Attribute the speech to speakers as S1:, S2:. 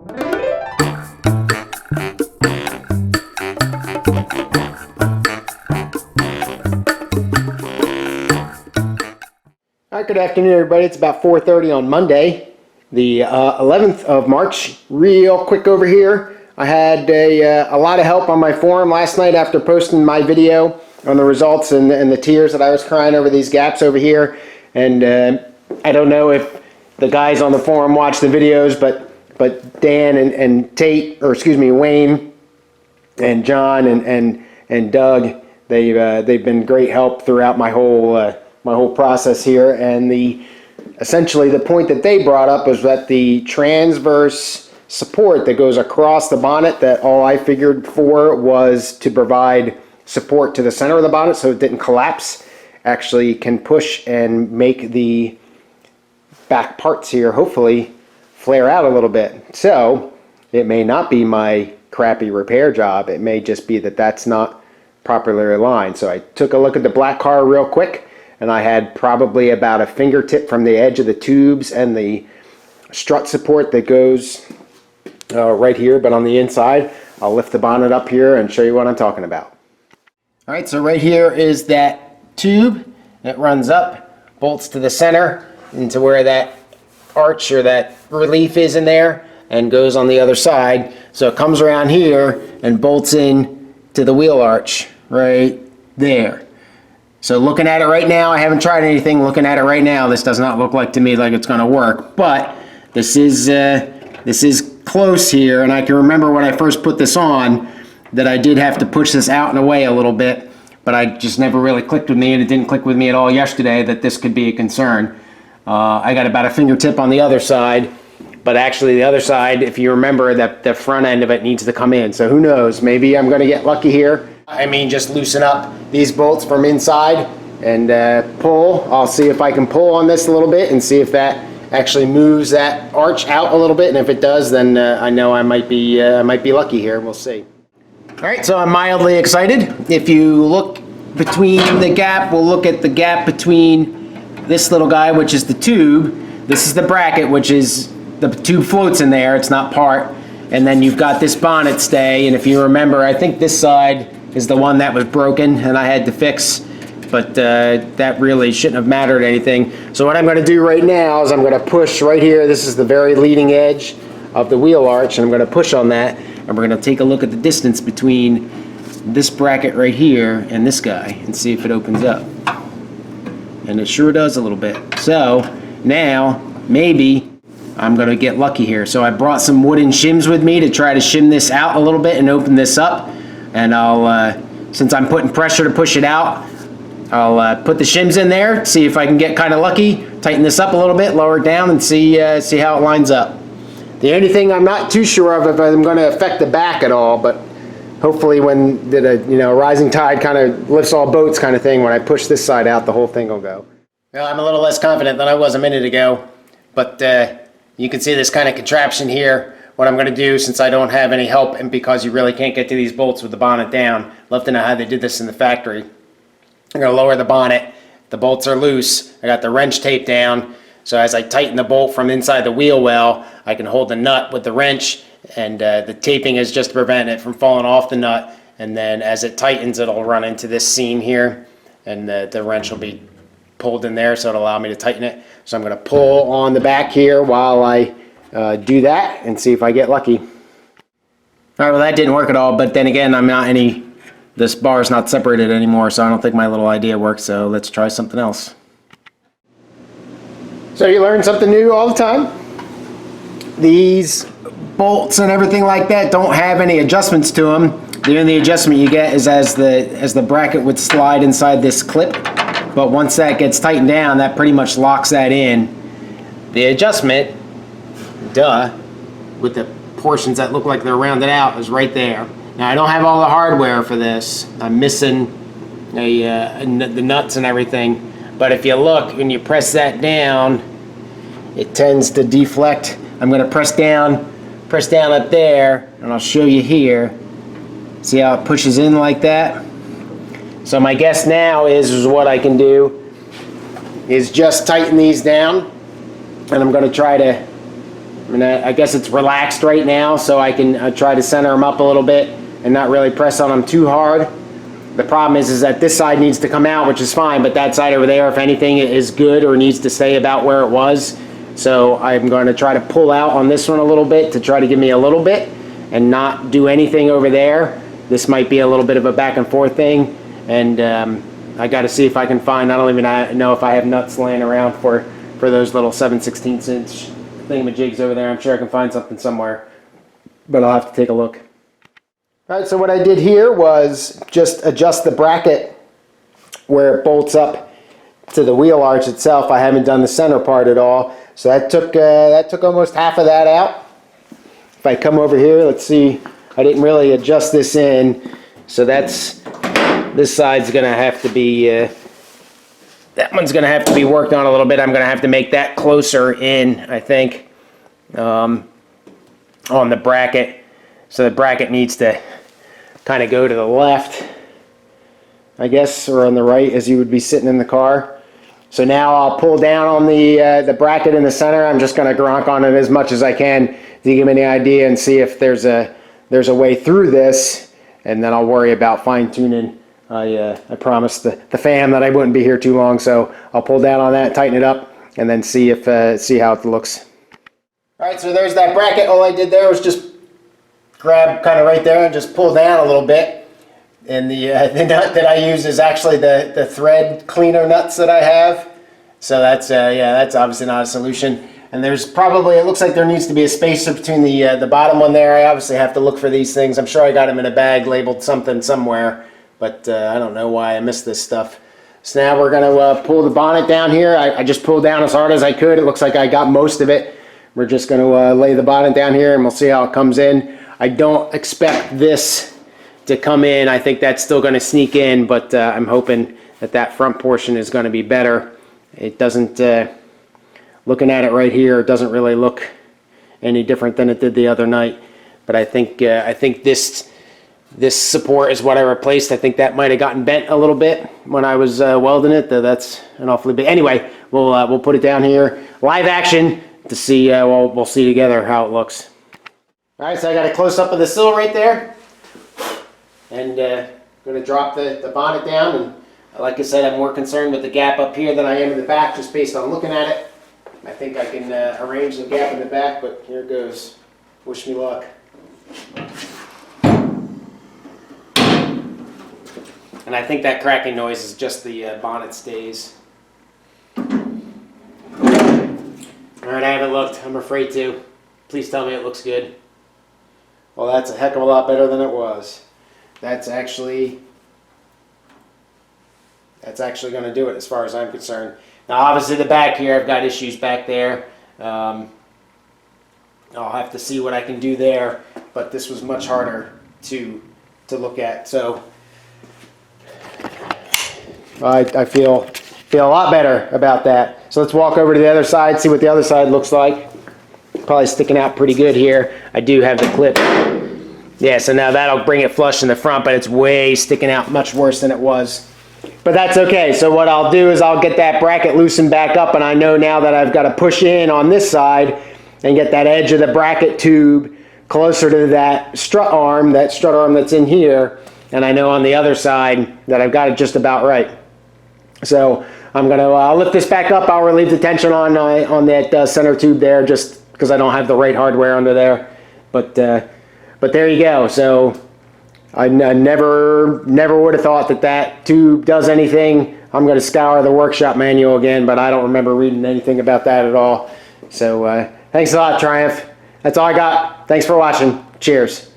S1: All right, good afternoon, everybody. It's about 4:30 on Monday, the 11th of March. Real quick over here. I had a lot of help on my forum last night after posting my video on the results and the tears that I was crying over these gaps over here. And I don't know if the guys on the forum watched the videos, but Dan and Tate, or excuse me, Wayne and John and Doug, they've been great help throughout my whole process here. And essentially the point that they brought up was that the transverse support that goes across the bonnet, that all I figured for was to provide support to the center of the bonnet so it didn't collapse, actually can push and make the back parts here hopefully flare out a little bit. So it may not be my crappy repair job, it may just be that that's not properly aligned. So I took a look at the black car real quick, and I had probably about a fingertip from the edge of the tubes and the strut support that goes right here, but on the inside. I'll lift the bonnet up here and show you what I'm talking about. All right, so right here is that tube that runs up, bolts to the center into where that arch or that relief is in there, and goes on the other side. So it comes around here and bolts in to the wheel arch right there. So looking at it right now, I haven't tried anything. Looking at it right now, this does not look like to me like it's going to work. But this is close here, and I can remember when I first put this on that I did have to push this out and away a little bit, but I just never really clicked with me, and it didn't click with me at all yesterday that this could be a concern. I got about a fingertip on the other side, but actually the other side, if you remember, that the front end of it needs to come in. So who knows? Maybe I'm going to get lucky here. I mean, just loosen up these bolts from inside and pull. I'll see if I can pull on this a little bit and see if that actually moves that arch out a little bit. And if it does, then I know I might be lucky here. We'll see. All right, so I'm mildly excited. If you look between the gap, we'll look at the gap between this little guy, which is the tube. This is the bracket, which is the tube floats in there. It's not part. And then you've got this bonnet stay. And if you remember, I think this side is the one that was broken and I had to fix, but that really shouldn't have mattered anything. So what I'm going to do right now is I'm going to push right here. This is the very leading edge of the wheel arch, and I'm going to push on that, and we're going to take a look at the distance between this bracket right here and this guy and see if it opens up. And it sure does a little bit. So now maybe I'm going to get lucky here. So I brought some wooden shims with me to try to shim this out a little bit and open this up. And I'll, since I'm putting pressure to push it out, I'll put the shims in there, see if I can get kind of lucky, tighten this up a little bit, lower it down, and see how it lines up. The only thing I'm not too sure of if I'm going to affect the back at all, but hopefully when a rising tide kind of lifts all boats kind of thing, when I push this side out, the whole thing will go. Well, I'm a little less confident than I was a minute ago, but you can see this kind of contraption here. What I'm going to do, since I don't have any help and because you really can't get to these bolts with the bonnet down, love to know how they did this in the factory. I'm going to lower the bonnet. The bolts are loose. I got the wrench taped down. So as I tighten the bolt from inside the wheel well, I can hold the nut with the wrench, and the taping is just to prevent it from falling off the nut. And then as it tightens, it'll run into this seam here, and the wrench will be pulled in there, so it'll allow me to tighten it. So I'm going to pull on the back here while I do that and see if I get lucky. All right, well that didn't work at all, but then again, this bar is not separated anymore, so I don't think my little idea worked, so let's try something else. So you learn something new all the time. These bolts and everything like that don't have any adjustments to them. The only adjustment you get is as the bracket would slide inside this clip, but once that gets tightened down, that pretty much locks that in. The adjustment, with the portions that look like they're rounded out, is right there. Now I don't have all the hardware for this. I'm missing the nuts and everything. But if you look, when you press that down, it tends to deflect. I'm going to press down up there, and I'll show you here. See how it pushes in like that? So my guess now is what I can do is just tighten these down, and I'm going to try to I mean, I guess it's relaxed right now, so I can try to center them up a little bit and not really press on them too hard. The problem is that this side needs to come out, which is fine, but that side over there, if anything, is good or needs to stay about where it was. So I'm going to try to pull out on this one a little bit to try to give me a little bit and not do anything over there. This might be a little bit of a back and forth thing, and I got to see if I can find, I don't even know if I have nuts laying around for those little 7/16 inch thingamajigs over there. I'm sure I can find something somewhere, but I'll have to take a look. All right, so what I did here was just adjust the bracket where it bolts up to the wheel arch itself. I haven't done the center part at all, so that took almost half of that out. If I come over here, let's see, I didn't really adjust this in, so this side's gonna have to be, that one's gonna have to be worked on a little bit. I'm gonna have to make that closer in, I think, on the bracket. So the bracket needs to kind of go to the left, I guess, or on the right as you would be sitting in the car. So now I'll pull down on the bracket in the center. I'm just going to gronk on it as much as I can to give me an idea and see if there's a way through this, and then I'll worry about fine tuning. I promised the fam that I wouldn't be here too long, so I'll pull down on that, tighten it up, and then see how it looks. All right, so there's that bracket. All I did there was just grab kind of right there and just pull down a little bit. And the nut that I use is actually the thread cleaner nuts that I have. So that's that's obviously not a solution. And there's probably, it looks like there needs to be a spacer between the bottom one there. I obviously have to look for these things. I'm sure I got them in a bag labeled something somewhere, but I don't know why I missed this stuff. So now we're gonna pull the bonnet down here. I just pulled down as hard as I could. It looks like I got most of it. We're just gonna lay the bonnet down here and we'll see how it comes in. I don't expect this to come in. I think that's still going to sneak in, but I'm hoping that front portion is going to be better. It doesn't, looking at it right here, it doesn't really look any different than it did the other night. But I think this support is what I replaced. I think that might have gotten bent a little bit when I was welding it. That's an awfully big. Anyway, we'll put it down here, live action, to see. We'll see together how it looks. All right, so I got a close-up of the sill right there, and going to drop the bonnet down, and like I said, I'm more concerned with the gap up here than I am in the back, just based on looking at it. I think I can arrange the gap in the back, but here it goes. Wish me luck. And I think that cracking noise is just the bonnet stays. All right, I haven't looked. I'm afraid to. Please tell me it looks good. Well, that's a heck of a lot better than it was. That's actually going to do it as far as I'm concerned. Now, obviously, the back here, I've got issues back there. I'll have to see what I can do there, but this was much harder to look at. So I feel a lot better about that. So let's walk over to the other side, see what the other side looks like. Probably sticking out pretty good here. I do have the clip. Yeah, so now that'll bring it flush in the front, but it's way sticking out much worse than it was. But that's okay. So what I'll do is I'll get that bracket loosened back up, and I know now that I've got to push in on this side and get that edge of the bracket tube closer to that strut arm that's in here, and I know on the other side that I've got it just about right. So I'm going to lift this back up. I'll relieve the tension on that center tube there, just because I don't have the right hardware under there. But there you go. So I never would have thought that tube does anything. I'm going to scour the workshop manual again, but I don't remember reading anything about that at all. So thanks a lot, Triumph. That's all I got. Thanks for watching. Cheers.